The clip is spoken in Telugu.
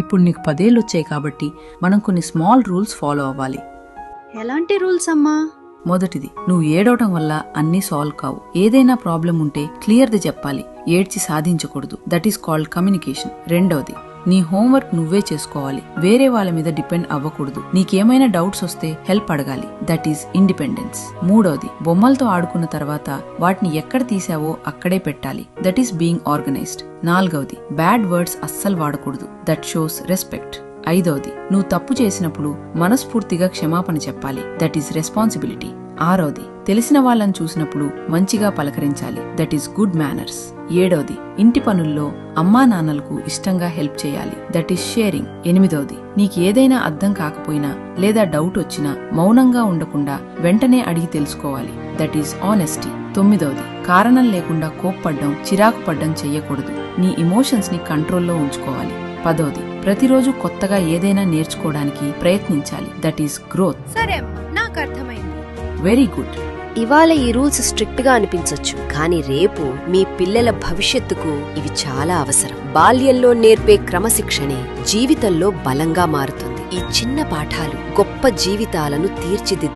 ఇప్పుడు నీకు 10 ఏళ్ళు వచ్చాయి కాబట్టి మనం కొన్ని స్మాల్ రూల్స్ ఫాలో అవ్వాలి. ఎలాంటి రూల్స్ అమ్మా? మొదటిది, నువ్వు ఏడవటం వల్ల అన్నీ సాల్వ్ కావు. ఏదైనా ప్రాబ్లం ఉంటే క్లియర్ది చెప్పాలి, ఏడ్చి సాధించకూడదు. That is called communication. రెండవది, నీ హోంవర్క్ నువ్వే చేసుకోవాలి, వేరే వాళ్ళ మీద డిపెండ్ అవ్వకూడదు. నీకేమైనా డౌట్స్ వస్తే హెల్ప్ అడగాలి. That is independence. మూడవది, బొమ్మలతో ఆడుకున్న తర్వాత వాటిని ఎక్కడ తీసావో అక్కడే పెట్టాలి. That is being organised. నాలుగవది, బ్యాడ్ వర్డ్స్ అస్సలు వాడకూడదు. That shows respect. ఐదవది, నువ్వు తప్పు చేసినప్పుడు మనస్ఫూర్తిగా క్షమాపణ చెప్పాలి. That is responsibility. ఆరవది, తెలిసిన వాళ్ళని చూసినప్పుడు మంచిగా పలకరించాలి. That is good manners. ఏడవది, ఇంటి పనుల్లో అమ్మా నాన్నలకు ఇష్టంగా హెల్ప్ చేయాలి. That is sharing. ఎనిమిదవది, నీకు ఏదైనా అర్థం కాకపోయినా లేదా డౌట్ వచ్చినా మౌనంగా ఉండకుండా వెంటనే అడిగి తెలుసుకోవాలి. That is honesty. తొమ్మిదవది, కారణం లేకుండా కోప్పడ్డం, చిరాకు పడ్డం చెయ్యకూడదు. నీ ఎమోషన్స్ ని కంట్రోల్లో ఉంచుకోవాలి. పదవది, ప్రతిరోజు కొత్తగా ఏదైనా నేర్చుకోవడానికి ప్రయత్నించాలి. That is growth. సరే అమ్మా, నాకు అర్థమైంది. Very good. ఇవాళ ఈ రూల్స్ స్ట్రిక్ట్ గా అనిపించొచ్చు, కానీ రేపు మీ పిల్లల భవిష్యత్తుకు ఇవి చాలా అవసరం. బాల్యంలో నేర్పే క్రమశిక్షణే జీవితంలో బలంగా మారుతుంది. ఈ చిన్న పాఠాలు గొప్ప జీవితాలను తీర్చిదిద్దు.